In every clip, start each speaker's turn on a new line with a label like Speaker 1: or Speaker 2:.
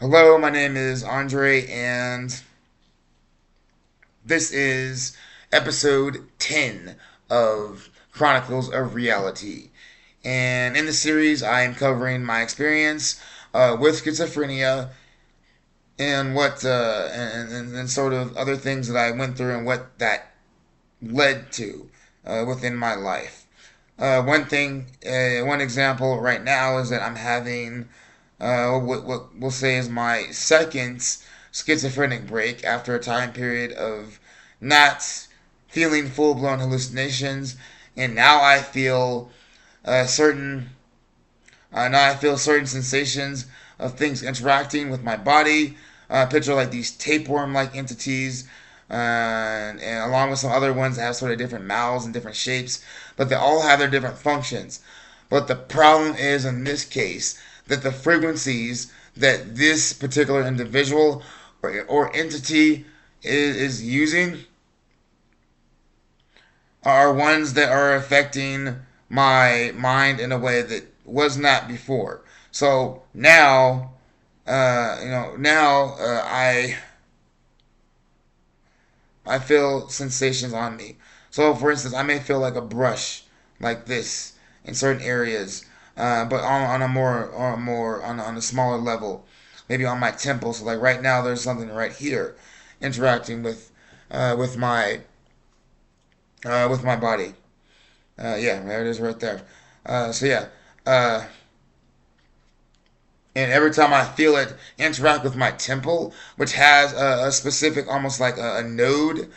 Speaker 1: Hello, my name is Andre, and this is episode 10 of Chronicles of Reality. And in the series, I am covering my experience with schizophrenia and and sort of other things that I went through and what that led to within my life. One example right now is that I'm having what we'll say is my second schizophrenic break after a time period of not feeling full blown hallucinations, and uh, certain now I feel certain sensations of things interacting with my body. Picture like these tapeworm like entities, and along with some other ones that have sort of different mouths and different shapes, but they all have their different functions. But the problem is in this case that the frequencies that this particular individual or entity is using are ones that are affecting my mind in a way that was not before. So now, I feel sensations on me. So, for instance, I may feel like a brush, like this, in certain areas, but on a on a smaller level, maybe on my temple. So, like right now, there's something right here, interacting uh, with my with my body. Yeah, there it is, right there. So yeah, uh, and every time I feel it interact with my temple, which has a specific, almost like a node,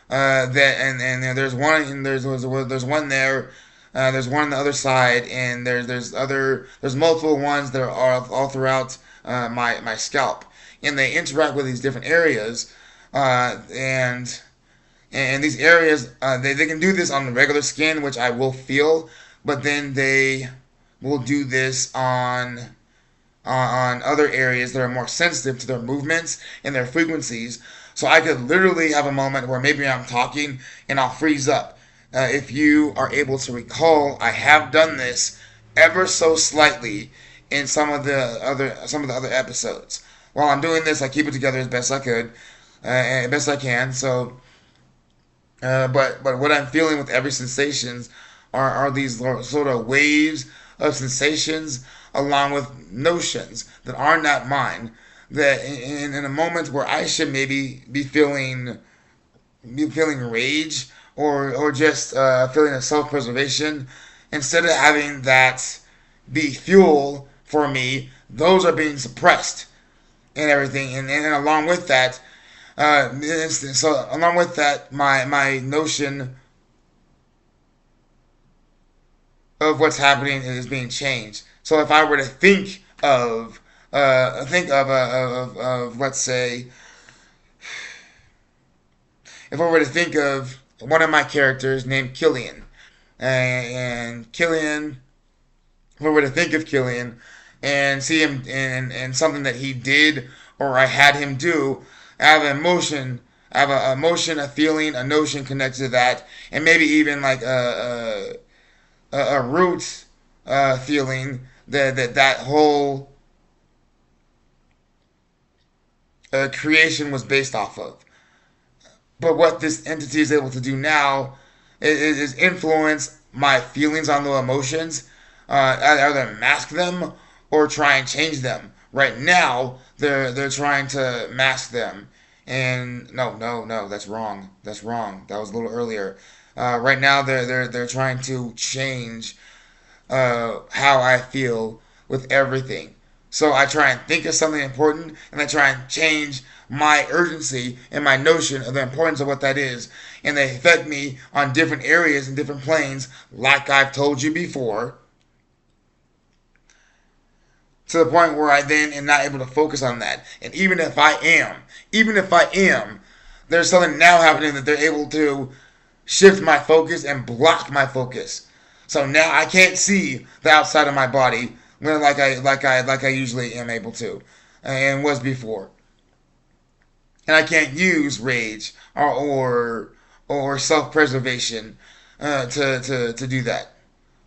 Speaker 1: that and there's one there. There's one on the other side, and there's multiple ones that are all throughout my scalp, and they interact with these different areas, uh, and and these areas they can do this on the regular skin, which I will feel, but then they will do this on other areas that are more sensitive to their movements and their frequencies. So I could literally have a moment where maybe I'm talking and I'll freeze up. If you are able to recall, I have done this ever so slightly in some of the other episodes. While I'm doing this, I keep it together as best I could, and best I can. So, but what I'm feeling with every sensations are these sort of waves of sensations along with notions that are not mine. That in a moment where I should maybe be feeling rage or just feeling a self preservation, instead of having that be fuel for me, those are being suppressed and everything. And along with that, along with that, my notion of what's happening is being changed. So if I were to of let's say, if I were to think of one of my characters named Killian, and Killian, if I were to think of Killian and see him and something that he did or I had him do, I have an emotion. I have a emotion, a feeling, a notion connected to that, and maybe even like a root feeling that whole creation was based off of. But what this entity is able to do now is influence my feelings on the emotions, either mask them or try and change them. Right now, they're trying to mask them, and no, that's wrong. That's wrong. That was a little earlier. Right now, they're trying to change how I feel with everything. So I try and think of something important, and I try and change my urgency and my notion of the importance of what that is. And they affect me on different areas and different planes, like I've told you before, to the point where I then am not able to focus on that. And even if I am, there's something now happening that they're able to shift my focus and block my focus. So now I can't see the outside of my body like I usually am able to, and was before. And I can't use rage or self preservation to do that,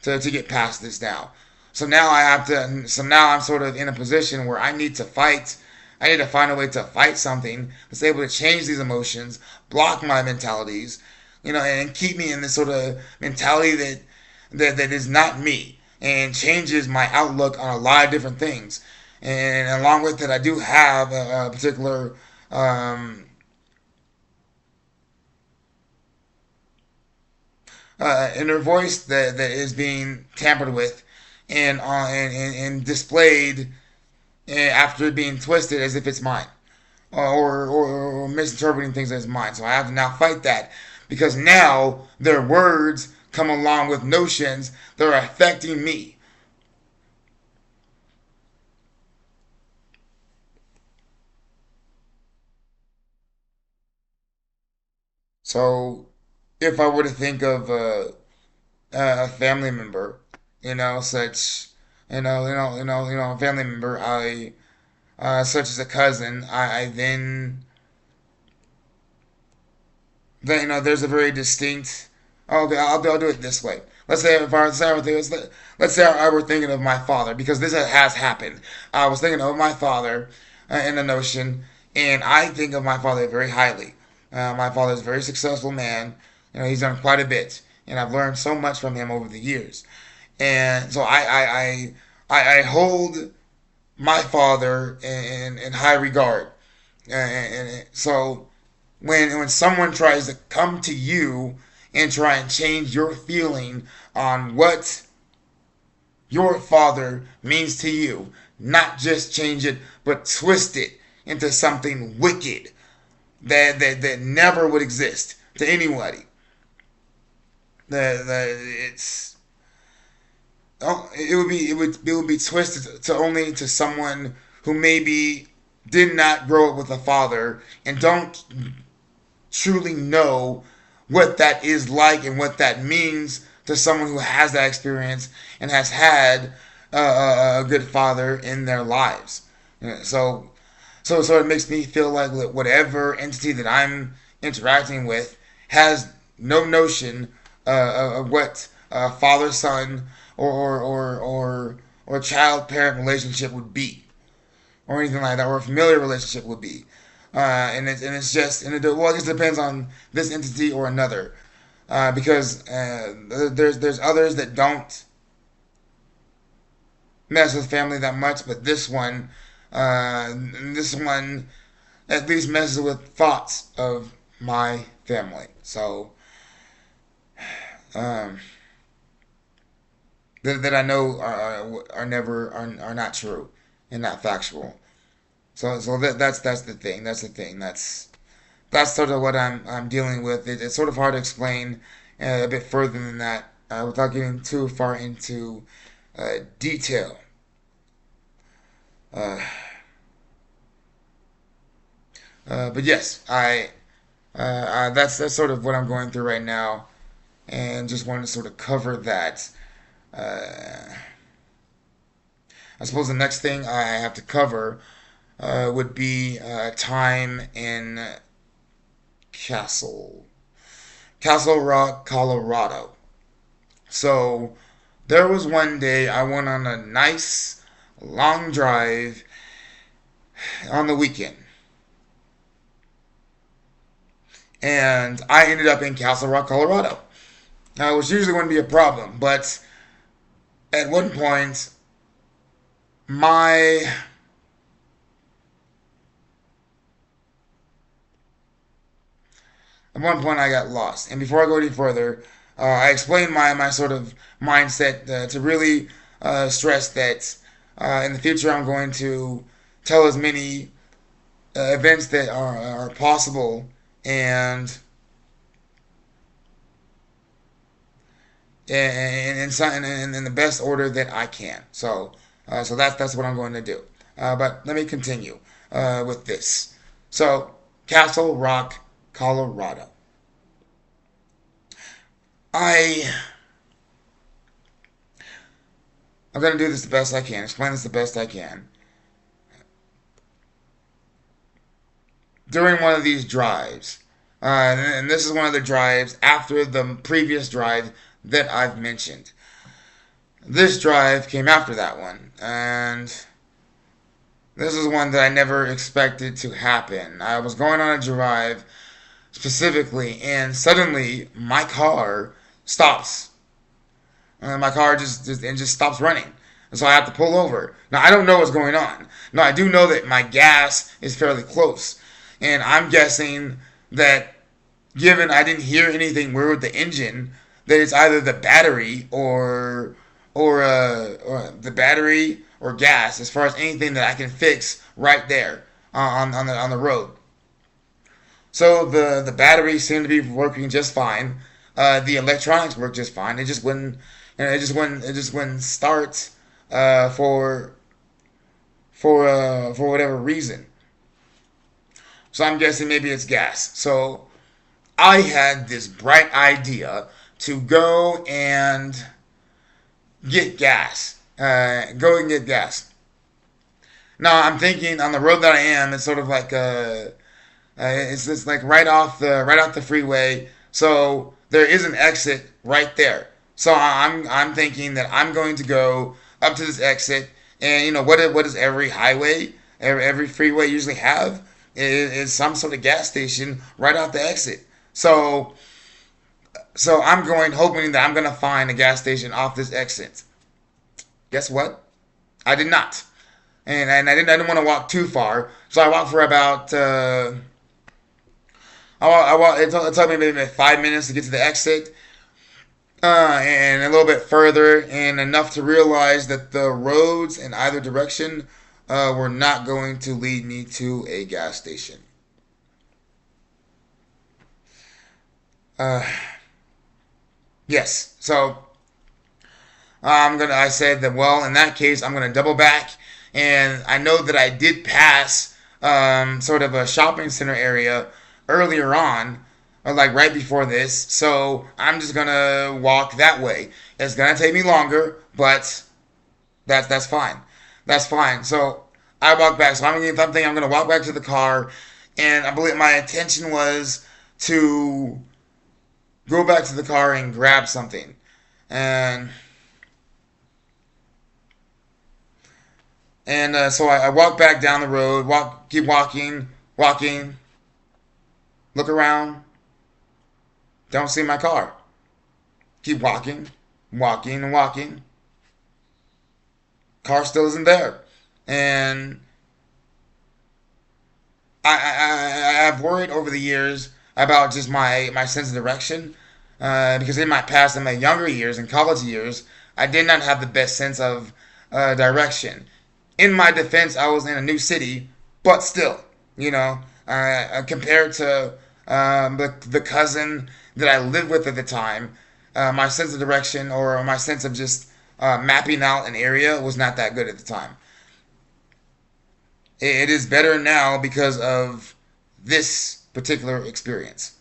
Speaker 1: to get past this now. So now I have to. So now I'm sort of in a position where I need to fight I need to find a way to fight something that's able to change these emotions, block my mentalities, and keep me in this sort of mentality that is not me and changes my outlook on a lot of different things. And along with it, I do have a particular inner voice that is being tampered with and displayed after being twisted as if it's mine, or misinterpreting things as mine. So I have to now fight that because now their words come along with notions that are affecting me. So if I were to think of a family member, such, a family member, such as a cousin, I then there's a very distinct. Oh, okay, I'll do it this way. Let's say I were thinking of my father because this has happened. I was thinking of my father in the notion, and I think of my father very highly. My father is a very successful man. He's done quite a bit, and I've learned so much from him over the years. And so I hold my father in high regard. And so when someone tries to come to you and try and change your feeling on what your father means to you, not just change it, but twist it into something wicked that never would exist to anybody. It's it would be twisted to only to someone who maybe did not grow up with a father and don't truly know what that is like and what that means to someone who has that experience and has had a good father in their lives. So it makes me feel like whatever entity that I'm interacting with has no notion of what father son or child parent relationship would be, or anything like that, or a familiar relationship would be. And it's just well, I guess it depends on this entity or another, because there's others that don't mess with family that much, but this one at least messes with thoughts of my family. So um, that I know are never are not true and not factual. So that's the thing. That's the thing. That's sort of what I'm dealing with. It's sort of hard to explain a bit further than that without getting too far into detail. Uh, but yes, that's sort of what I'm going through right now, and just wanted to sort of cover that. Uh, I suppose the next thing I have to cover would be time in Castle Castle Rock, Colorado. So there was one day I went on a nice long drive on the weekend, and I ended up in Castle Rock, Colorado. Now, which usually wouldn't be a problem, but at one point, my at one point I got lost. And before I go any further, I explained my sort of mindset to really stress that in the future I'm going to tell as many events that are possible and in the best order that I can. So that's what I'm going to do. But let me continue with this. So Castle Rock, Colorado. I I'm gonna do this the best I can. Explain this the best I can. During one of these drives, and this is one of the drives after the previous drive that I've mentioned. This drive came after that one, and This is one that I never expected to happen. I was going on a drive specifically, and suddenly my car stops. My car just stops running. And so I have to pull over. Now I don't know what's going on. Now I do know that my gas is fairly close, and I'm guessing that given I didn't hear anything weird with the engine, that it's either the battery or the battery or gas. As far as anything that I can fix right there on the road. So the battery seemed to be working just fine. The electronics worked just fine. It just wouldn't, it just wouldn't start uh, for for whatever reason. So I'm guessing maybe it's gas. So I had this bright idea to go and get gas. Go and get gas. Now I'm thinking on the road that I am, it's sort of like it's like right off the freeway. So there is an exit right there. So I'm thinking that I'm going to go up to this exit, and what does every highway, every freeway usually have is some sort of gas station right off the exit. So I'm going hoping that I'm gonna find a gas station off this exit. Guess what? I did not, and I didn't want to walk too far, so I walked for about it took me maybe 5 minutes to get to the exit, and a little bit further, and enough to realize that the roads in either direction were not going to lead me to a gas station. Uh, yes, so I said that, well, in that case, I'm gonna double back, and I know that I did pass sort of a shopping center area earlier on, or like right before this. So I'm just gonna walk that way. It's gonna take me longer, but that's fine. That's fine. So I walk back. So I'm gonna walk back to the car, and I believe my intention was to go back to the car and grab something, and so I walk back down the road, keep walking, look around, don't see my car. Keep walking. Car still isn't there, and I've worried over the years about just my sense of direction, because in my past, in my younger years, in college years, I did not have the best sense of direction. In my defense, I was in a new city, but still, compared to the cousin that I lived with at the time, my sense of direction or my sense of just mapping out an area was not that good at the time. It is better now because of this particular experience.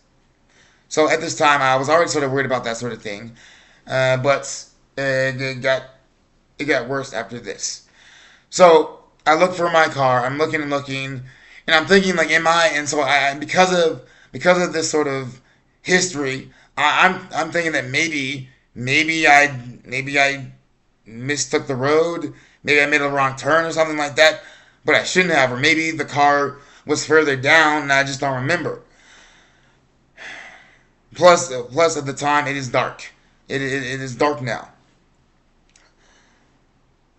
Speaker 1: So at this time, I was already sort of worried about that sort of thing, but it got worse after this. So I look for my car. I'm looking and looking, and I'm thinking like, am I? And so because of this sort of history, I'm thinking that maybe I mistook the road. Maybe I made a wrong turn or something like that, but I shouldn't have. Or maybe the car was further down and I just don't remember. Plus at the time it is dark. It is dark now.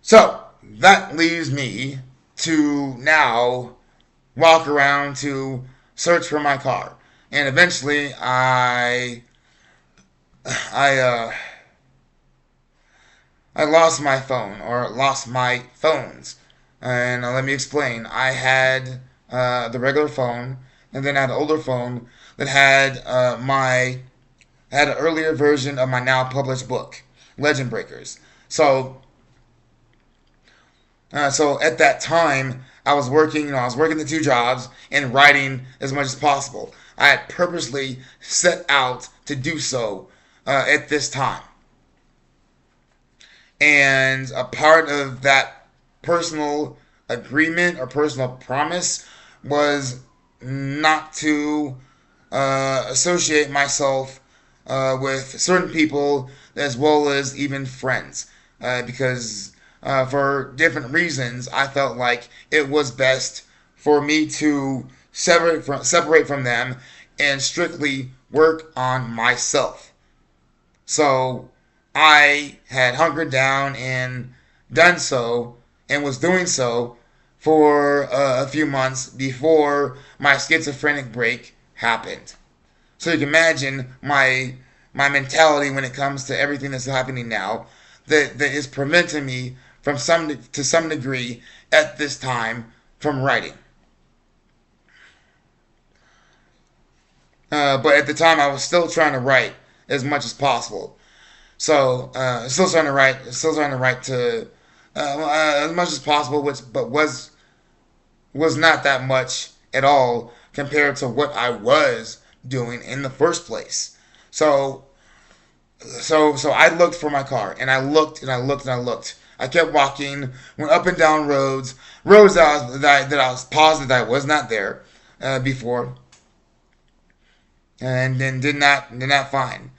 Speaker 1: So that leaves me to now walk around to search for my car, and eventually I I lost my phone, or lost my phones. And let me explain. I had the regular phone, and then I had an older phone that had an earlier version of my now published book, Legend Breakers. So at that time, I was working. I was working the two jobs and writing as much as possible. I had purposely set out to do so at this time. And a part of that personal agreement or personal promise was not to associate myself with certain people as well as even friends, because for different reasons, I felt like it was best for me to separate from them and strictly work on myself. So I had hunkered down and done so and was doing so for a few months before my schizophrenic break happened. So you can imagine my mentality when it comes to everything that's happening now that is preventing me from some degree at this time from writing. But at the time, I was still trying to write as much as possible. So still trying to write to as much as possible, which but was not that much at all compared to what I was doing in the first place. So so I looked for my car, and I looked and I looked and I looked. I kept walking, went up and down roads that I was positive that I was not there before, and then did not find.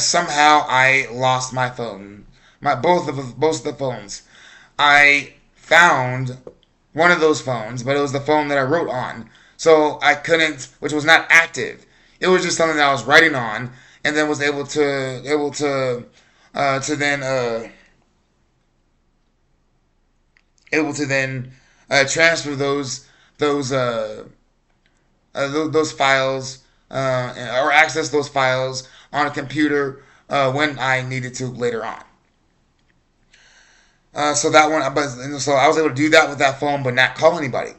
Speaker 1: Somehow I lost my phone, my both of the phones. I found one of those phones, but it was the phone that I wrote on, so I couldn't, which was not active. It was just something that I was writing on, and then was able to then transfer those those files or access those files on a computer when I needed to later on. So that one, but so I was able to do that with that phone, but not call anybody.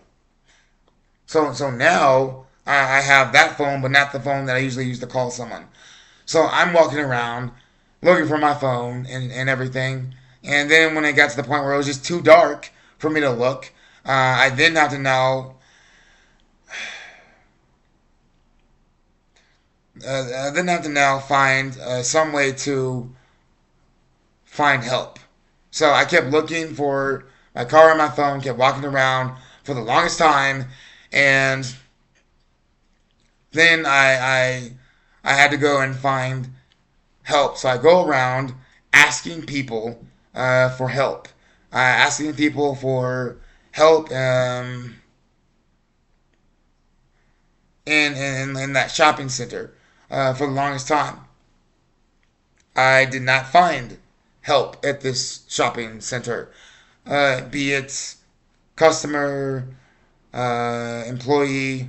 Speaker 1: So now I have that phone, but not the phone that I usually use to call someone. So I'm walking around looking for my phone and everything. And then when it got to the point where it was just too dark for me to look, I then have to now find some way to find help. So I kept looking for my car and my phone, kept walking around for the longest time, and then I had to go and find help. So I go around asking people for help, asking people for help in that shopping center for the longest time. I did not find help at this shopping center, be it customer, employee,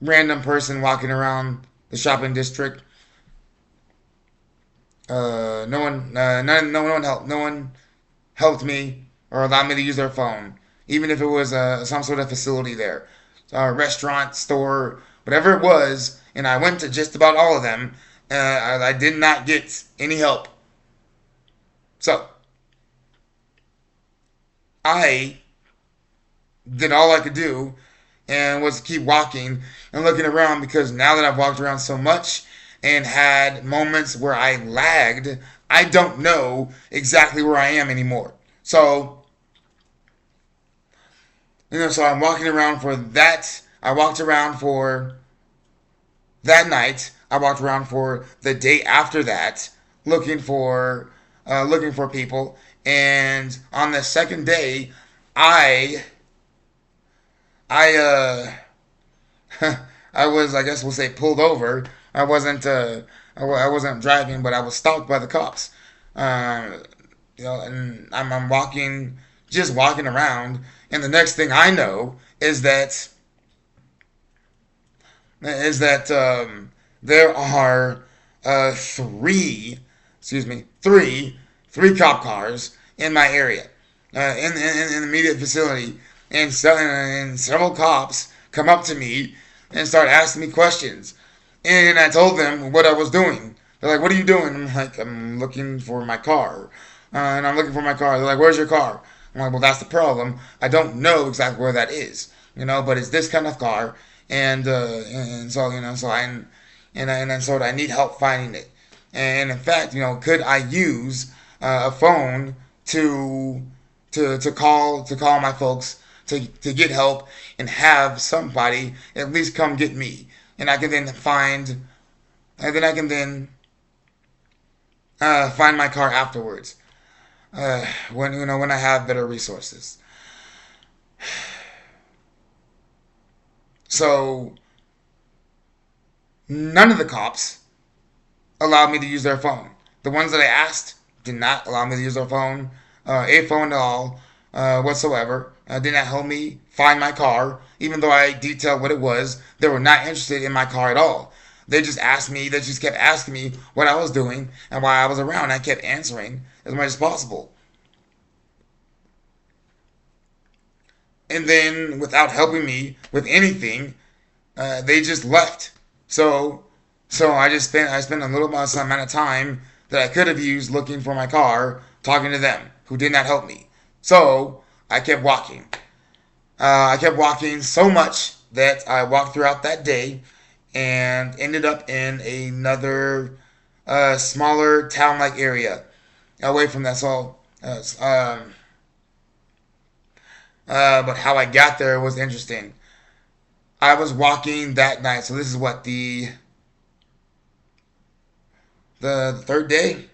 Speaker 1: random person walking around the shopping district. No one helped me or allowed me to use their phone, even if it was some sort of facility there, restaurant, store, whatever it was. And I went to just about all of them. I did not get any help. So I did all I could do and was keep walking and looking around because now that I've walked around so much and had moments where I lagged, I don't know exactly where I am anymore. So, so I'm walking around for that. I walked around for that night. I walked around for the day after that, looking for people. And on the second day, I I I was, I guess we'll say, pulled over. I wasn't driving, but I was stopped by the cops. Uh, and I'm walking, just walking around, and the next thing I know is that there are three, excuse me, three cop cars in my area, in the immediate vicinity, and several cops come up to me and start asking me questions, and I told them what I was doing. They're like, "What are you doing?" I'm like, "I'm looking for my car," and I'm looking for my car. They're like, "Where's your car?" I'm like, "Well, that's the problem. I don't know exactly where that is, but it's this kind of car, and so so so I need help finding it. And in fact, could I use a phone to to call my folks to get help and have somebody at least come get me, and I can then find my car afterwards. when I have better resources. So none of the cops allowed me to use their phone. The ones that I asked did not allow me to use their phone, a phone at all, whatsoever. Did not help me find my car, even though I detailed what it was. They were not interested in my car at all. They just kept asking me what I was doing and why I was around. I kept answering as much as possible. And then, without helping me with anything, they just left. So, I spent a little amount of time that I could have used looking for my car, talking to them who did not help me. So I kept walking. I kept walking so much that I walked throughout that day and ended up in another smaller town-like area away from that. But how I got there was interesting. I was walking that night, so this is what the third day.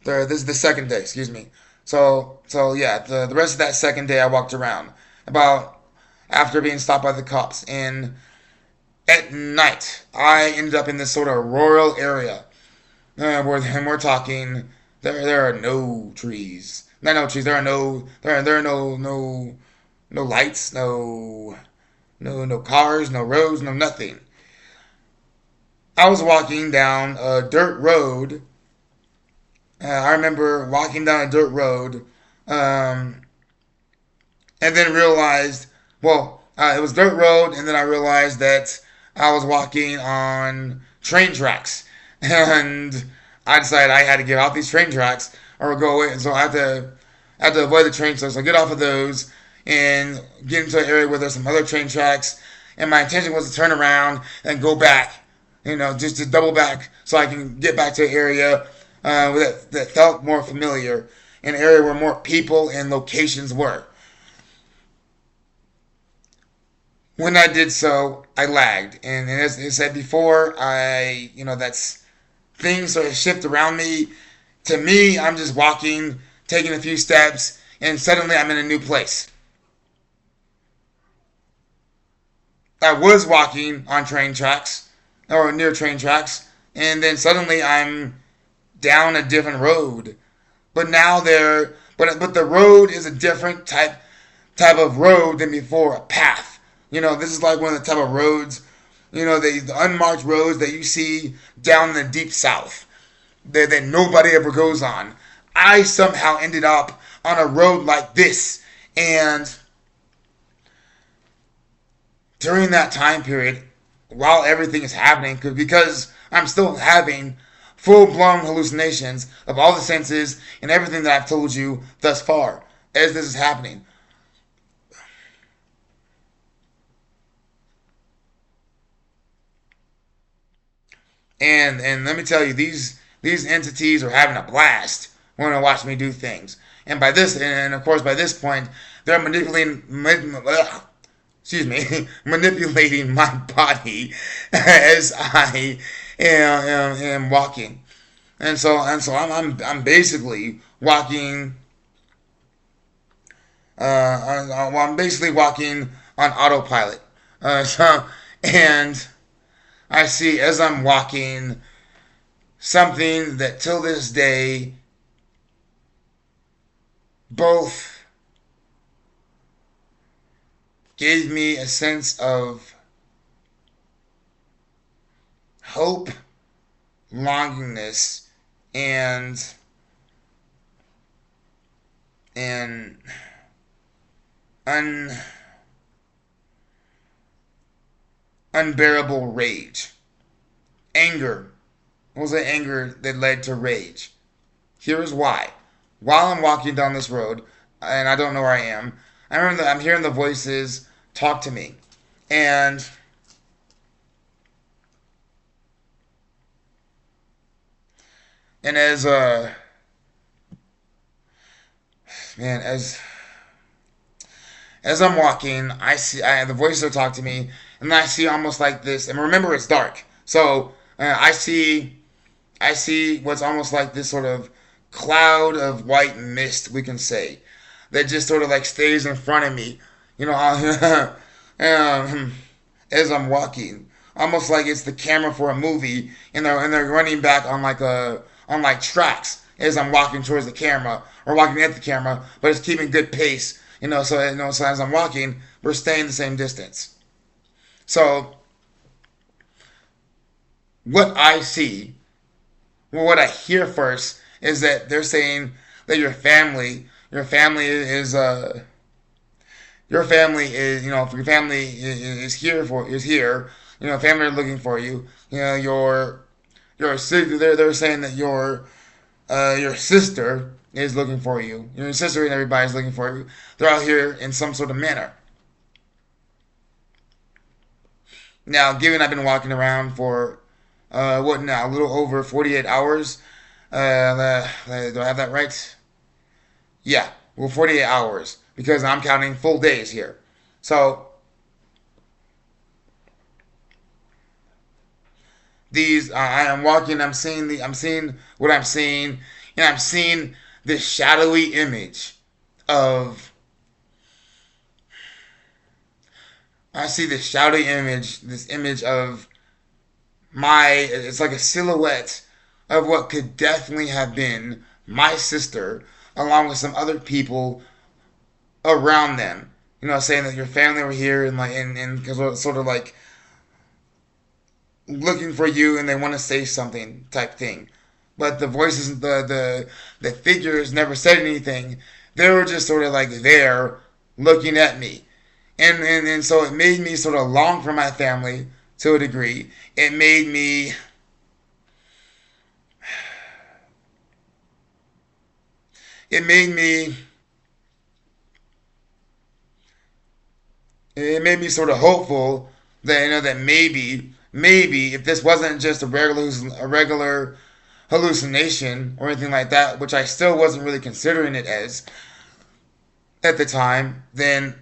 Speaker 1: This is the second day. Excuse me. So yeah, the rest of that second day I walked around about after being stopped by the cops. And at night I ended up in this sort of rural area and we're talking. There are no trees. No trees. There are no lights. No cars. No roads. No nothing. I was walking down a dirt road. I remember walking down a dirt road, um, and then realized, it was dirt road, and then I realized that I was walking on train tracks, and I decided I had to get off these train tracks or go away, and so I had to avoid the train tracks. So I get off of those and get into an area where there's some other train tracks, and my intention was to turn around and go back, just to double back so I can get back to an area that felt more familiar, an area where more people and locations were. When I did so, I lagged, and as I said before, that's things sort of shift around me. To me, I'm just walking, taking a few steps, and suddenly I'm in a new place. I was walking on train tracks or near train tracks, and then suddenly I'm down a different road. But now but the road is a different type of road than before, a path. This is like one of the type of roads, the unmarked roads that you see down in the deep south that nobody ever goes on. I somehow ended up on a road like this, and during that time period, while everything is happening, because I'm still having full blown hallucinations of all the senses and everything that I've told you thus far as this is happening. And let me tell you, these entities are having a blast when they watch me do things. And of course by this point, they're excuse me, manipulating my body as I am walking. I'm basically walking. I'm basically walking on autopilot. And I see as I'm walking something that till this day both gave me a sense of hope, longingness, and and un, unbearable rage. Anger. What was it? Anger that led to rage. Here's why. While I'm walking down this road, and I don't know where I am, I remember that I'm hearing the voices talk to me. And and as man as I'm walking, the voices are talking to me, and I see almost like this. And remember, it's dark, so I see what's almost like this sort of cloud of white mist, we can say, that just sort of like stays in front of me, you know, um, as I'm walking, almost like it's the camera for a movie, and they're running back on like tracks as I'm walking towards the camera or walking at the camera, but it's keeping good pace, so as I'm walking, we're staying the same distance. So what I see, well, what I hear first is that they're saying that your family is, if your family is here, family are looking for you. Your sister, they're saying that your sister is looking for you. Your sister and everybody's looking for you. They're out here in some sort of manner. Now, given I've been walking around for what now, a little over 48 hours. Do I have that right? Yeah, well, 48 hours because I'm counting full days here. So I am walking. I'm seeing what I'm seeing, and I'm seeing this shadowy image of. I see this image of it's like a silhouette of what could definitely have been my sister, along with some other people around them. Saying that your family were here and like and sort of like looking for you and they want to say something type thing. But the voices, the figures never said anything. They were just sort of like there looking at me. And so it made me sort of long for my family to a degree. It made me it made me it made me sort of hopeful that that maybe if this wasn't just a regular hallucination or anything like that, which I still wasn't really considering it as at the time, then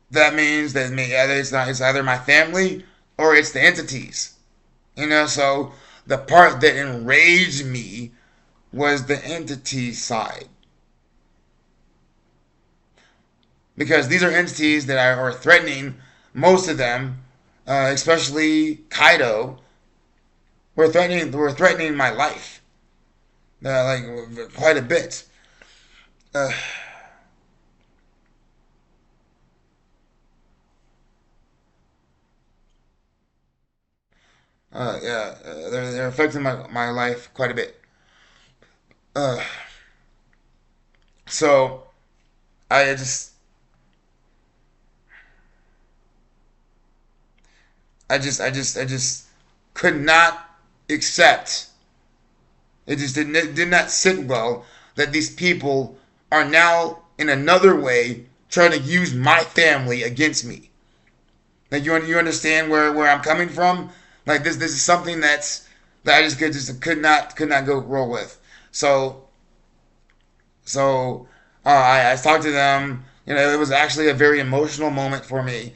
Speaker 1: that means that it's either my family or it's the entities. So the part that enraged me was the entity side. Because these are entities that are threatening, most of them, especially Kaido, were threatening my life, like quite a bit. Uh, yeah, they're affecting my life quite a bit. Uh, so I just could not accept. It did not sit well that these people are now in another way trying to use my family against me. Like you understand where I'm coming from? Like this is something that I just could not go roll with. So I talked to them. It was actually a very emotional moment for me,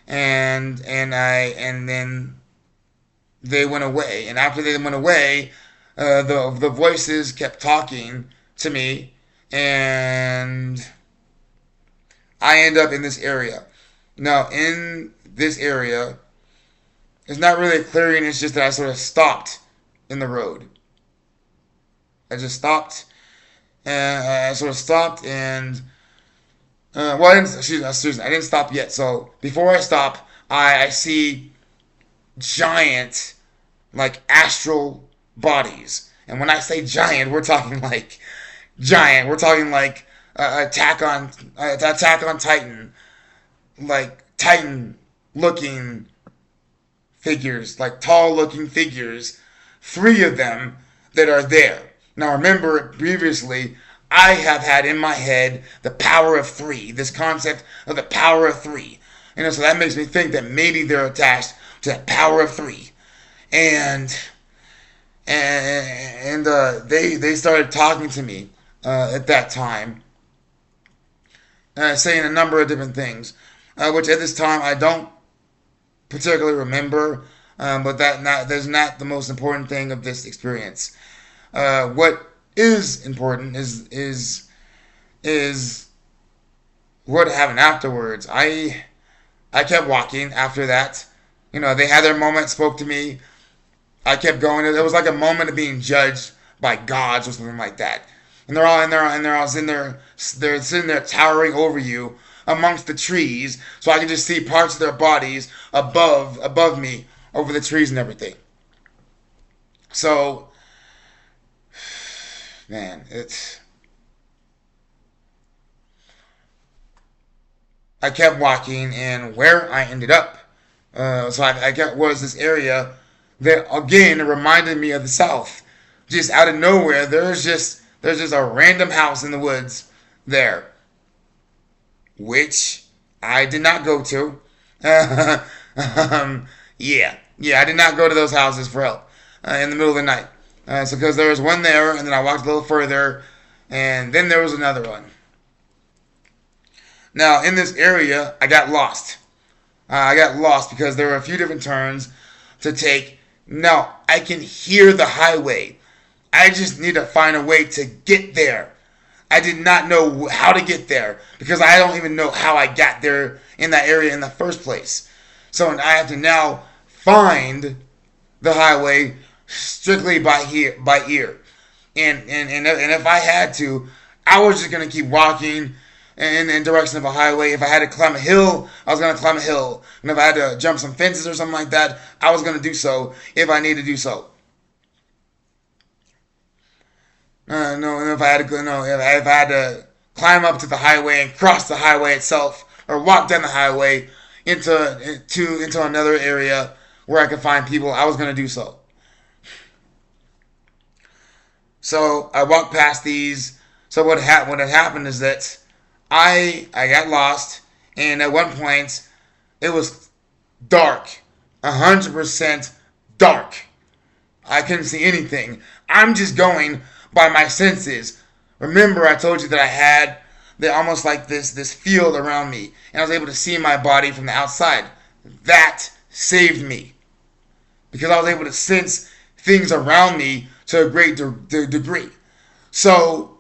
Speaker 1: and then they went away. And after they went away, the voices kept talking to me, and I end up in this area. Now, in this area, it's not really clearing. It's just that I sort of stopped in the road. I just stopped, and I sort of stopped, and well, I didn't stop yet. So before I stop, I see giant, like astral bodies. And when I say giant, we're talking like giant. We're talking like Attack on Titan, like Titan looking figures, like tall looking figures. Three of them that are there. Now remember, previously I have had in my head the power of three, this concept of the power of three. So that makes me think that maybe they're attached to that power of three. And they started talking to me at that time, saying a number of different things, which at this time I don't particularly remember, but that's not the most important thing of this experience. What is important is what happened afterwards. I kept walking after that. They had their moment, spoke to me. I kept going. It was like a moment of being judged by gods or something like that. And they're all sitting there. They're sitting there towering over you amongst the trees, so I could just see parts of their bodies above me over the trees and everything. So, man, I kept walking, and where I ended up. I kept was this area that again reminded me of the South. Just out of nowhere, there's just a random house in the woods there, which I did not go to. Yeah, I did not go to those houses for help in the middle of the night. So because there was one there, and then I walked a little further, and then there was another one. Now in this area, I got lost. I got lost because there were a few different turns to take. Now I can hear the highway. I just need to find a way to get there. I did not know how to get there because I don't even know how I got there in that area in the first place. So I have to now find the highway strictly by ear. And if I had to, I was just gonna keep walking in direction of a highway. If I had to climb a hill, I was gonna climb a hill. And if I had to jump some fences or something like that, I was gonna do so if I needed to do so. No, if I had to no, if I had to climb up to the highway and cross the highway itself, or walk down the highway into another area where I could find people, I was gonna do so. So I walked past these. So what had happened is that I got lost, and at one point it was dark, 100% dark. I couldn't see anything. I'm just going by my senses. Remember, I told you that I had almost like this field around me, and I was able to see my body from the outside. That saved me because I was able to sense things around me to a great degree. So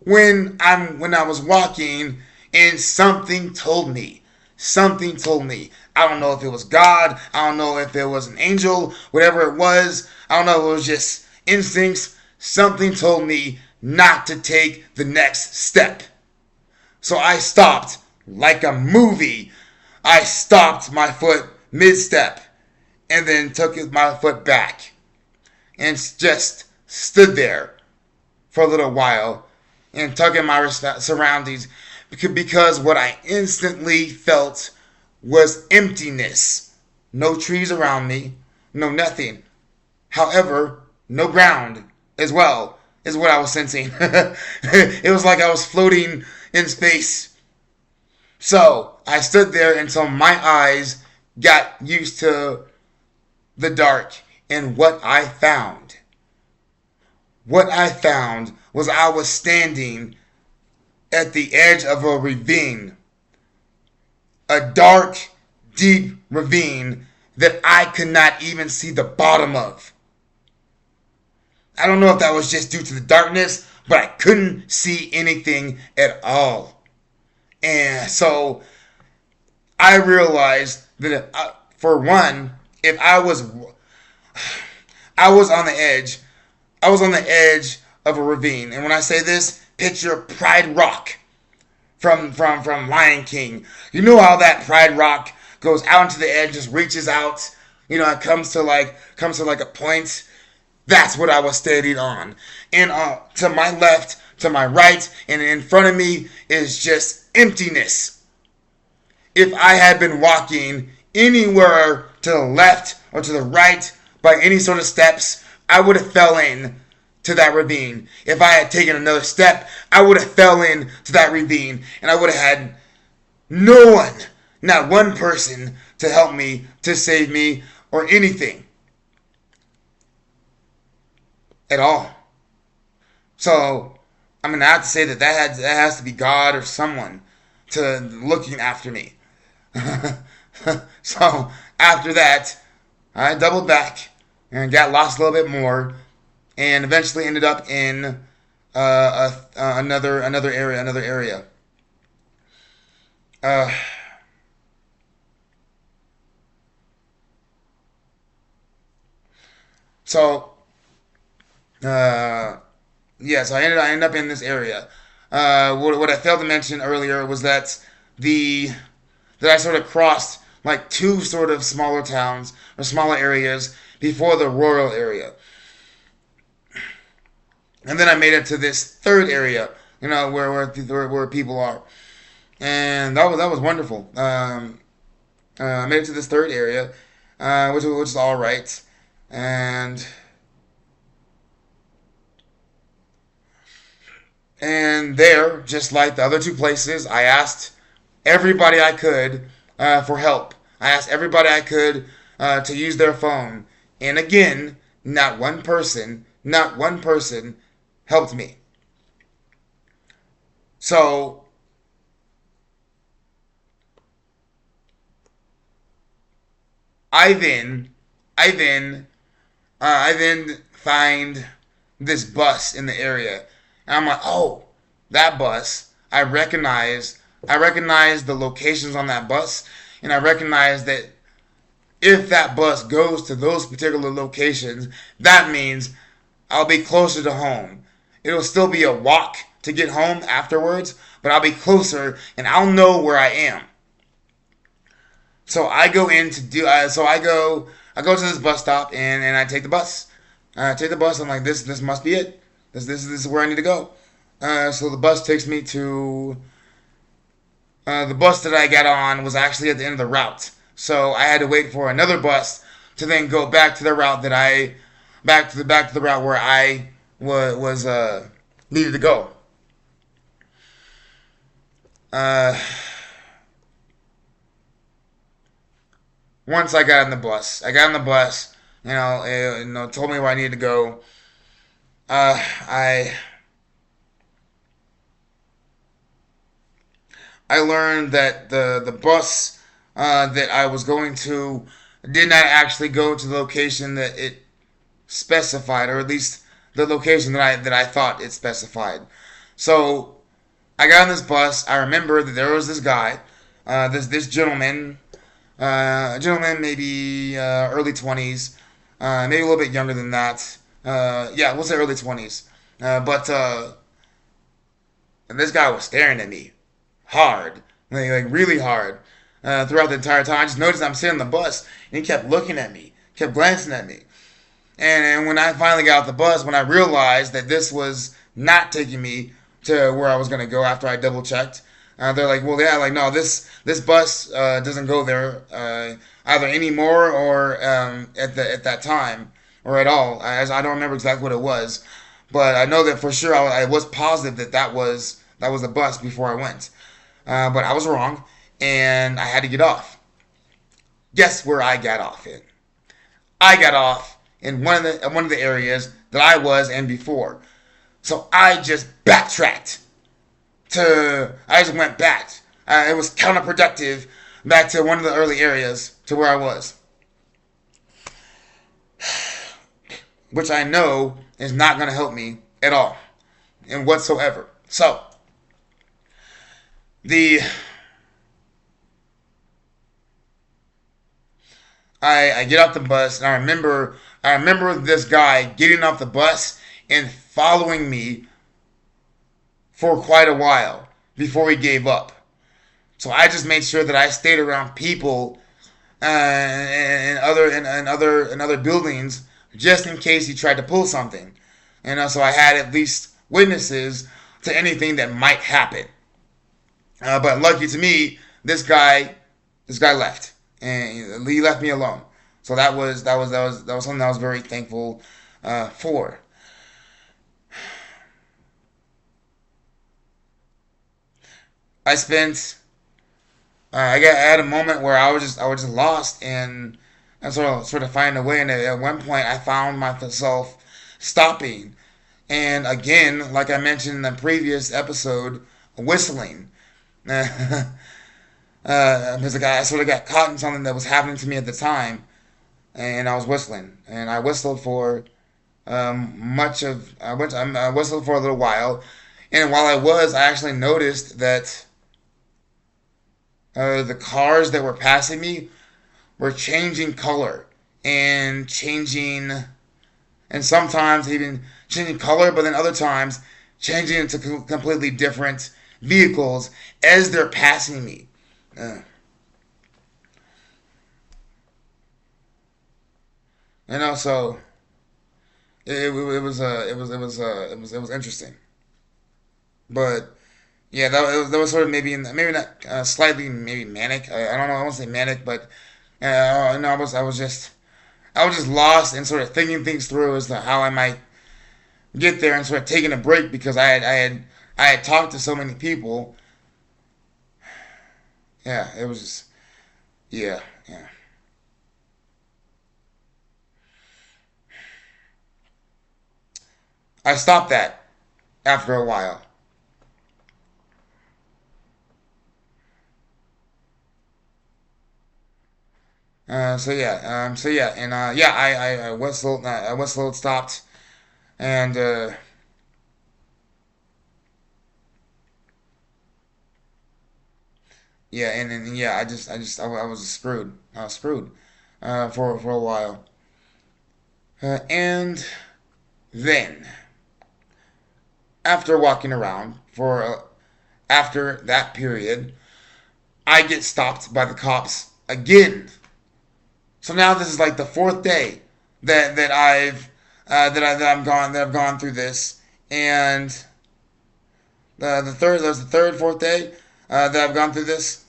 Speaker 1: when I was walking, and something told me. I don't know if it was God. I don't know if it was an angel. Whatever it was, I don't know if it was just instincts. Something told me not to take the next step. So I stopped like a movie. I stopped my foot mid-step and then took my foot back and just stood there for a little while and took in my surroundings because what I instantly felt was emptiness. No trees around me, no nothing. However, no ground as well is what I was sensing. It was like I was floating in space. So I stood there until my eyes got used to the dark, and what I found was I was standing at the edge of a ravine. A dark, deep ravine that I could not even see the bottom of. I don't know if that was just due to the darkness, but I couldn't see anything at all. And so I realized that for one, if I was on the edge. I was on the edge of a ravine. And when I say this, picture Pride Rock from Lion King. You know how that Pride Rock goes out into the edge, just reaches out. It comes to like a point. That's what I was standing on. And to my left, to my right, and in front of me is just emptiness. If I had been walking anywhere to the left or to the right by any sort of steps, I would have fell in to that ravine. If I had taken another step, I would have fell in to that ravine, and I would have had no one, not one person, to help me, to save me, or anything at all. So I have to say that has to be God or someone to looking after me. So after that, I doubled back and got lost a little bit more. and eventually ended up in another area. Uh, so uh, yeah, so I ended up in this area. What I failed to mention earlier was the that I sort of crossed like two sort of smaller towns or smaller areas before the rural area, and then I made it to this third area, where people are, and that was wonderful. I made it to this third area, which is all right, and there, just like the other two places, I asked everybody I could for help. I asked everybody I could to use their phone, and again, not one person helped me. So I then, I then, I then find this bus in the area, and I'm like, oh, that bus. I recognize the locations on that bus, and I recognize that if that bus goes to those particular locations, that means I'll be closer to home. It'll still be a walk to get home afterwards, but I'll be closer and I'll know where I am. So I go in to do. I go to this bus stop and I take the bus. I take the bus. I'm like, this must be it. This is where I need to go. So the bus takes me to the bus that I got on was actually at the end of the route. So I had to wait for another bus to then go back to the route that I back to the route where I was needed to go. Uh, Once I got on the bus. Told me where I needed to go. I learned that the bus that I was going to did not actually go to the location that it specified, or at least the location that I thought it specified. So I got on this bus. I remember that there was this guy, this gentleman, maybe early 20s, maybe a little bit younger than that. Yeah, we'll say early 20s. But and this guy was staring at me hard, like really hard, throughout the entire time. I just noticed I'm sitting on the bus, and he kept looking at me, kept glancing at me. And when I finally got off the bus, when I realized that this was not taking me to where I was going to go after I double checked, they're like, well, yeah, like no, this bus doesn't go there either anymore or at that time or at all. As I don't remember exactly what it was, but I know that for sure I was positive that that was the bus before I went. But I was wrong, and I had to get off. Guess where I got off in? I got off in one of the areas that I was in before. So I just backtracked I just went back. It was counterproductive back to one of the early areas to where I was, which I know is not going to help me at all and whatsoever. So the I get off the bus, and I remember this guy getting off the bus and following me for quite a while before he gave up. So I just made sure that I stayed around people and other buildings just in case he tried to pull something. So I had at least witnesses to anything that might happen. But lucky to me, this guy left, and he left me alone. So that was something I was very thankful for. I spent I had a moment where I was just lost and sort of finding a way. And at one point, I found myself stopping, and again, like I mentioned in the previous episode, whistling. Because I sort of got caught in something that was happening to me at the time, and I was whistling, and I whistled for much of I whistled for a little while, and while I was, I actually noticed that the cars that were passing me were changing color and changing, and sometimes even changing color, but then other times changing into completely different vehicles as they're passing me. Uh, so it was interesting, but yeah, that was sort of maybe not slightly maybe manic. I don't know. I won't say manic, but no, I was just lost and sort of thinking things through as to how I might get there and sort of taking a break because I had talked to so many people. Yeah, it was just yeah, yeah. I stopped that after a while. So yeah, and yeah, I whistled, stopped, and yeah, and yeah, I was screwed. I was screwed for a while, and then after walking around for after that period, I get stopped by the cops again. So now this is like the fourth day that I've gone through this, and the third that was the third fourth day that I've gone through this.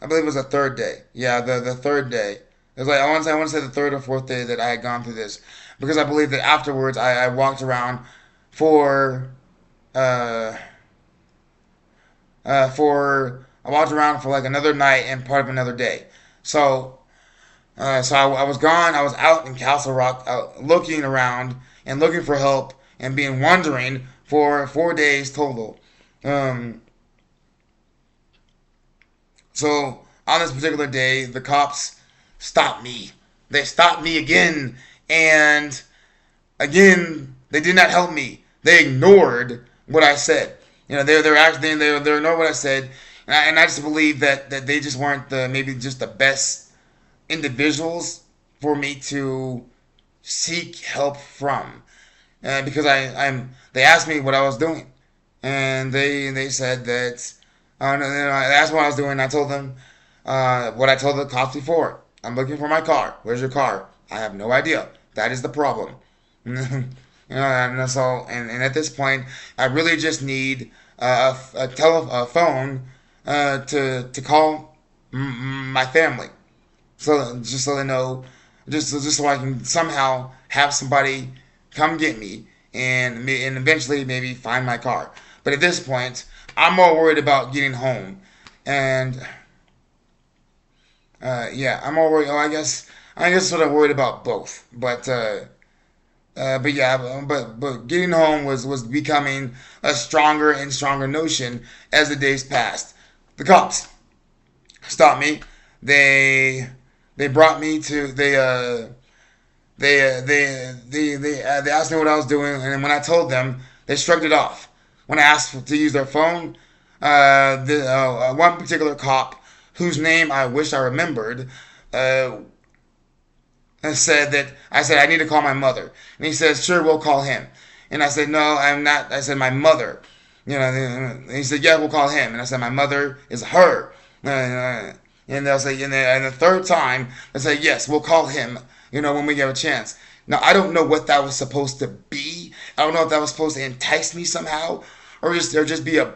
Speaker 1: I believe it was the third day. Yeah, the third day. It was like I want to say the third or fourth day that I had gone through this because I believe that afterwards I walked around for uh, I walked around for like another night and part of another day. So I was gone. I was out in Castle Rock, out looking around and looking for help and being wandering for 4 days total. Um, so on this particular day, the cops stopped me. They stopped me again, and again they did not help me. They ignored what I said. They're actually they ignored what I said, and I just believe that they just weren't the maybe just the best individuals for me to seek help from. Because they asked me what I was doing, and they said that no, they asked what I was doing. I told them what I told the cops before. I'm looking for my car. Where's your car? I have no idea. That is the problem. And at this point, I really just need a phone to call my family. So just so they know, just so I can somehow have somebody come get me and eventually maybe find my car. But at this point, I'm more worried about getting home, and yeah, I'm more worried. Oh, I guess sort of worried about both. But yeah, but getting home was becoming a stronger and stronger notion as the days passed. The cops stopped me. They they brought me to they asked me what I was doing, and when I told them, they shrugged it off. When I asked to use their phone, one particular cop, whose name I wish I remembered, uh, said that I said I need to call my mother, and he says, "Sure, we'll call him." And I said, "No, I'm not." I said, "My mother." And he said, "Yeah, we'll call him." And I said, "My mother is her." And they'll say, and the third time, they'll say, "Yes, we'll call him." When we get a chance. Now I don't know what that was supposed to be. I don't know if that was supposed to entice me somehow, or just be a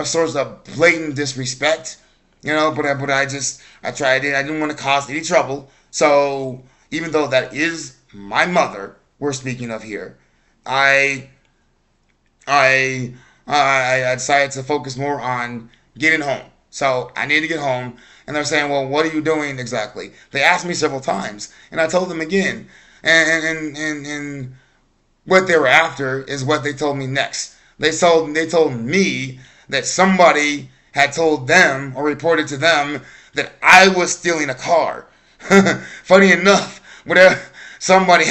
Speaker 1: source of blatant disrespect. But I tried it. I didn't want to cause any trouble. So even though that is my mother we're speaking of here, I I I decided to focus more on getting home. So I need to get home, and they're saying, "Well, what are you doing exactly?" They asked me several times, and I told them again. And what they were after is what they told me next. They told me that somebody had told them or reported to them that I was stealing a car. Funny enough, whatever someone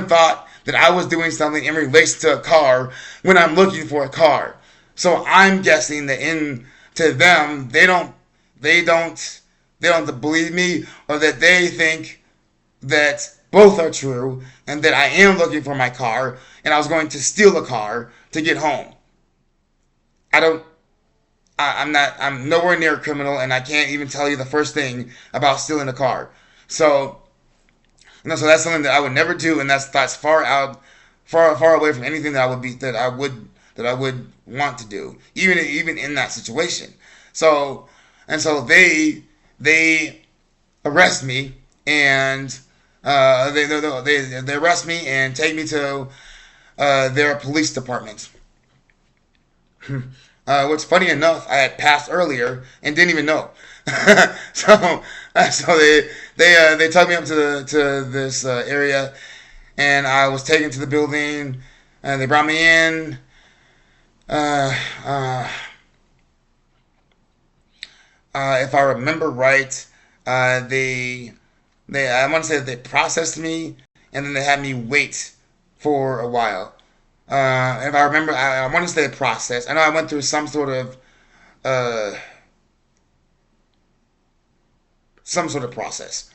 Speaker 1: thought that I was doing something in relation to a car when I'm looking for a car. So I'm guessing that in to them they don't they don't believe me, or that they think that both are true and that I am looking for my car and I was going to steal a car to get home. I don't I'm not. I'm nowhere near a criminal, and I can't even tell you the first thing about stealing a car. So, so that's something that I would never do, and that's far out, far away from anything that I would want to do, even in that situation. So, so they arrest me, and they arrest me and take me to their police department. What's funny enough, I had passed earlier and didn't even know. so, so they took me up to this area, and I was taken to the building, and they brought me in. Uh, uh, if I remember right, they I want to say that they processed me, and then they had me wait for a while. If I remember, I want to say process. I know I went through uh, some sort of process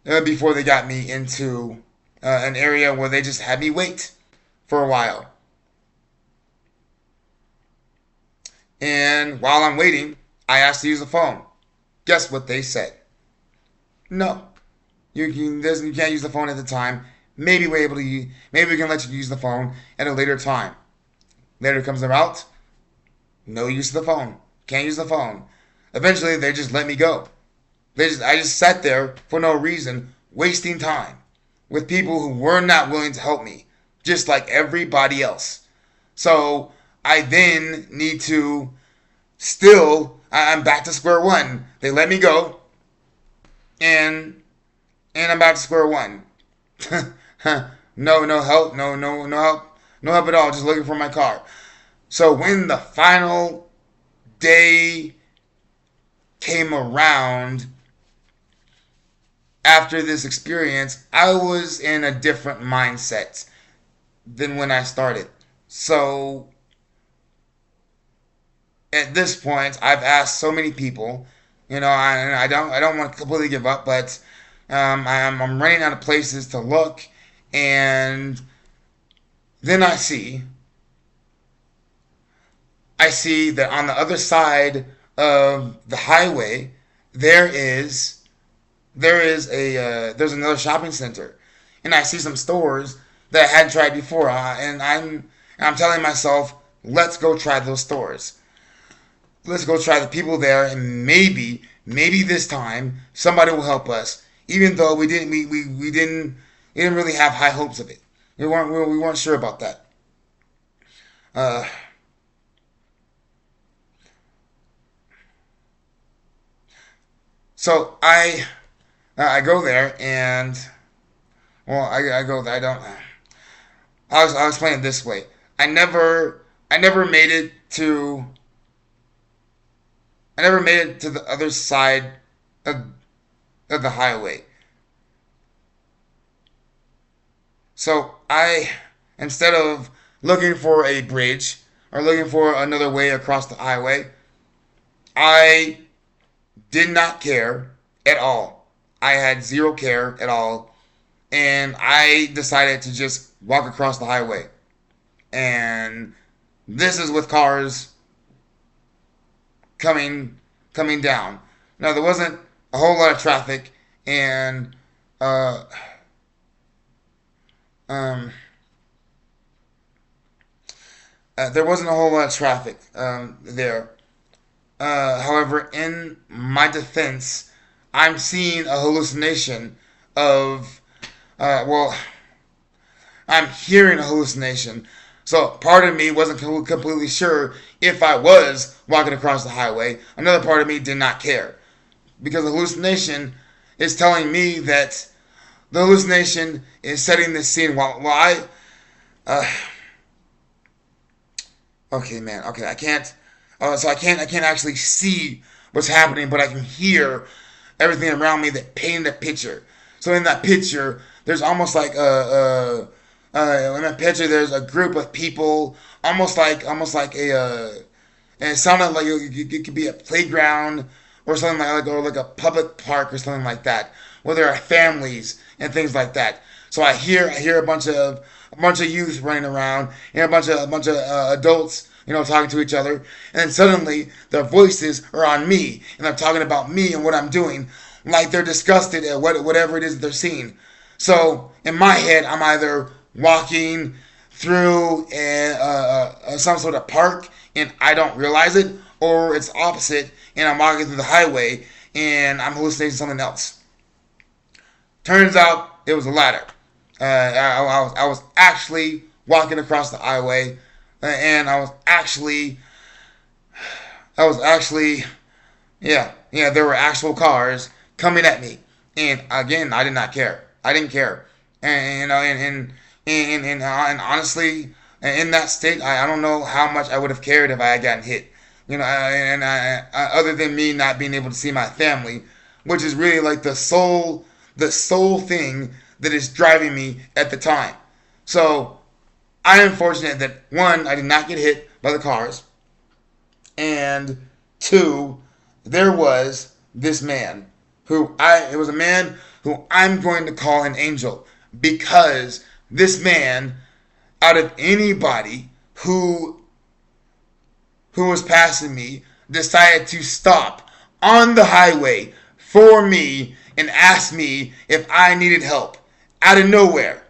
Speaker 1: before they got me into an area where they just had me wait for a while. And while I'm waiting, I asked to use the phone. Guess what they said? No, you can't use the phone at the time. Maybe we can let you use the phone at a later time. Later comes about, no use of the phone. Can't use the phone. Eventually, they just let me go. I just sat there for no reason, wasting time with people who were not willing to help me, just like everybody else. So I then need to I'm back to square one. They let me go, and I'm back to square one. No help, no help, no help at all. Just looking for my car. So when the final day came around after this experience, I was in a different mindset than when I started. So at this point, I've asked so many people. I don't want to completely give up, but I'm running out of places to look, and then I see that on the other side of the highway there is there's another shopping center, and I see some stores that I hadn't tried before, and I'm telling myself, let's go try those stores. Let's go try the people there, and maybe this time somebody will help us, even though we didn't really have high hopes of it. We weren't sure about that. Uh, so I go there, and well, I go there. I'll explain it this way. I never made it to I never made it to the other side of, of the highway. So instead of looking for a bridge or looking for another way across the highway, I did not care at all. I had zero care at all, and I decided to just walk across the highway. And this is with cars coming down. Now there wasn't a whole lot of traffic, and uh, um, there wasn't a whole lot of traffic there. However, in my defense, I'm seeing a hallucination of, well, I'm hearing a hallucination. So part of me wasn't completely sure if I was walking across the highway. Another part of me did not care, because the hallucination is telling me that the hallucination is setting this scene while uh, okay, man. Okay, I can't. So I can't actually see what's happening, but I can hear everything around me that painted a picture. So in that picture, there's almost like in that picture, there's a group of people, almost like and it sounded like it could be a playground or something or like a public park or something like that, where there are families and things like that. So I hear a bunch of youth running around and a bunch of adults, talking to each other, and then suddenly their voices are on me and they're talking about me and what I'm doing, like they're disgusted at whatever it is that they're seeing. So in my head, I'm either walking through some sort of park and I don't realize it, or it's opposite and I'm walking through the highway and I'm hallucinating something else. Turns out it was the latter. I was actually walking across the highway, and I was actually, yeah, there were actual cars coming at me, and again, I did not care. I didn't care, and and honestly, in that state, I don't know how much I would have cared if I had gotten hit. Other than me not being able to see my family, which is really like the sole thing that is driving me at the time. So I am fortunate that one, I did not get hit by the cars, and two, there was this man it was a man who I'm going to call an angel, because this man, out of anybody who was passing me, decided to stop on the highway for me and ask me if I needed help out of nowhere.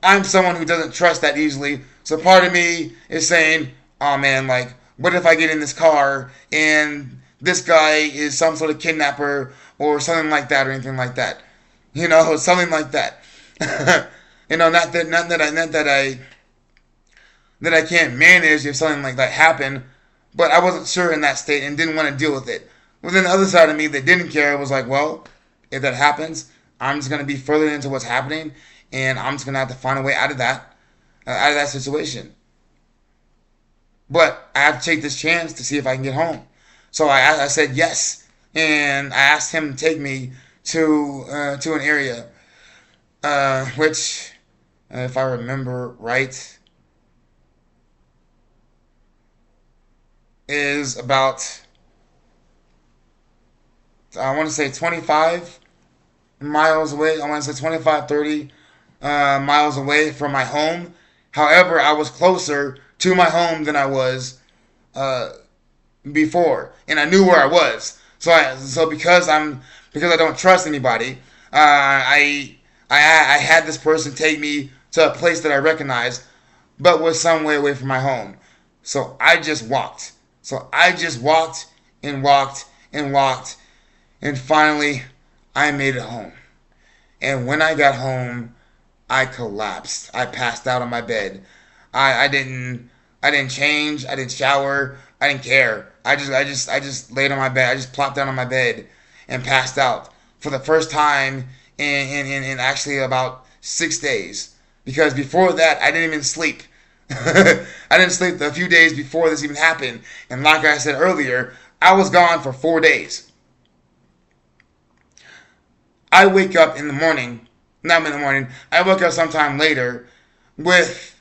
Speaker 1: I'm someone who doesn't trust that easily, so part of me is saying, oh man, like, what if I get in this car and this guy is some sort of kidnapper or something like that or anything like that? Something like that. Not that I can't manage if something like that happened, but I wasn't sure in that state and didn't want to deal with it. But then the other side of me that didn't care was like, well, if that happens, I'm just gonna be further into what's happening, and I'm just gonna have to find a way out of that situation. But I have to take this chance to see if I can get home. So I said yes, and I asked him to take me to an area, which, if I remember right, is about, I want to say 25 miles away. I want to say 25, 30 miles away from my home. However, I was closer to my home than I was uh, before, and I knew where I was. So because I don't trust anybody, I had this person take me to a place that I recognized, but was some way away from my home. So I just walked. And walked and walked, and finally I made it home. And when I got home, I collapsed. I passed out on my bed. I didn't change. I didn't shower. I didn't care. I just laid on my bed. I just plopped down on my bed and passed out for the first time in actually about 6 days. Because before that, I didn't even sleep. I didn't sleep a few days before this even happened. And like I said earlier, I was gone for 4 days. I wake up in the morning, not in the morning, I wake up sometime later with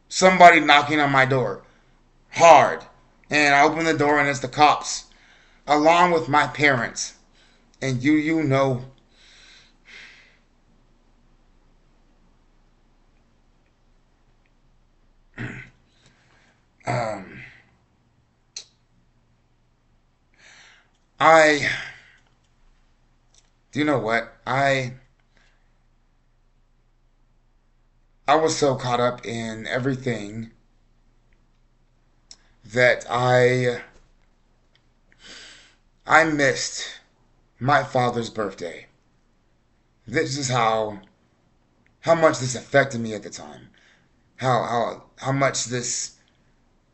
Speaker 1: somebody knocking on my door hard. And I open the door and it's the cops, along with my parents. And you know, um, I, do you know what? I was so caught up in everything that I missed my father's birthday. This is how much this affected me at the time. How much this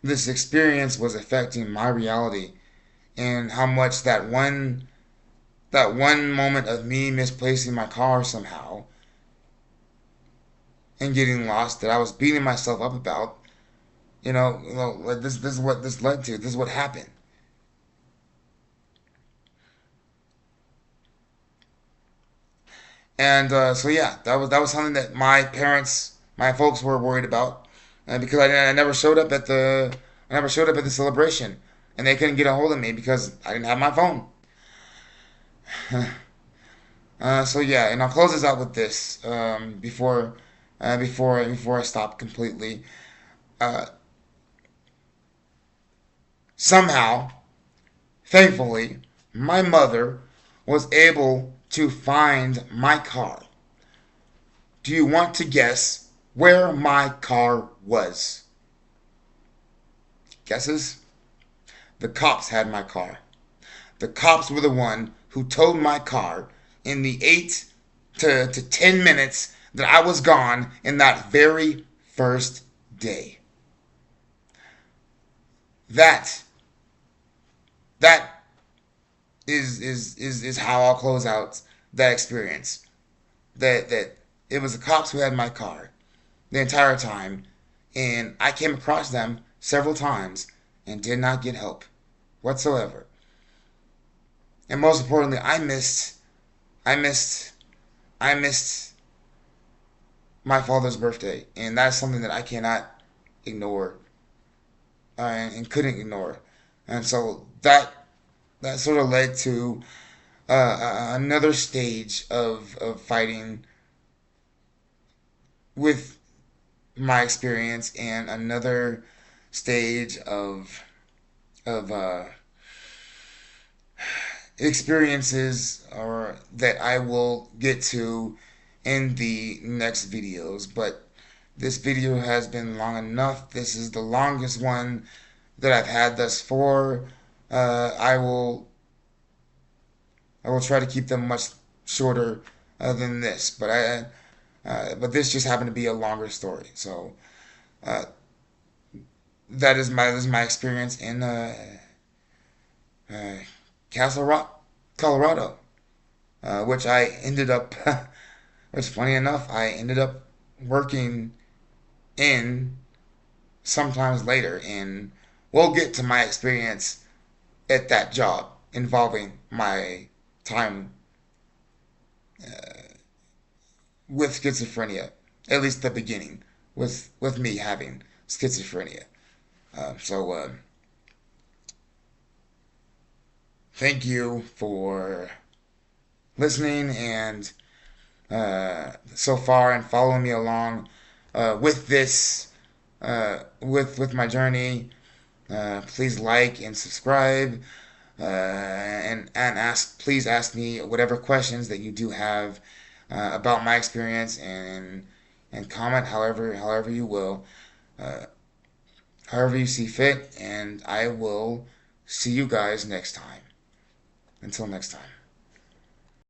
Speaker 1: experience was affecting my reality, and how much that one moment of me misplacing my car somehow and getting lost, that I was beating myself up about. Like this is what this led to. This is what happened. And so yeah, that was something that my parents, my folks were worried about, because I never showed up at the I never showed up at the celebration, and they couldn't get a hold of me because I didn't have my phone. So yeah, and I'll close this out with this, before I stop completely. Uh, Somehow, thankfully, my mother was able to find my car. Do you want to guess where my car was? Guesses? The cops had my car. The cops were the one who towed my car in the 8 to 10 minutes that I was gone in that very first day. That that is how I'll close out that experience. That it was the cops who had my car the entire time, and I came across them several times and did not get help whatsoever. And most importantly, I missed, I missed my father's birthday, and that's something that I cannot ignore, and couldn't ignore. And so that sort of led to another stage of fighting with my experience, and another stage of experiences or that I will get to in the next videos. But this video has been long enough. This is the longest one that I've had thus far. I will try to keep them much shorter than this, but this just happened to be a longer story. So uh, that is my experience in uh, Castle Rock, Colorado, which I ended up, which funny enough, I ended up working in sometimes later, and we'll get to my experience at that job involving my time with schizophrenia, at least the beginning, with me having schizophrenia. So thank you for listening, and so far, and following me along with this, with my journey. Please like and subscribe, and please ask me whatever questions that you do have about my experience, and comment however you will, uh, however you see fit, and I will see you guys next time. Until next time.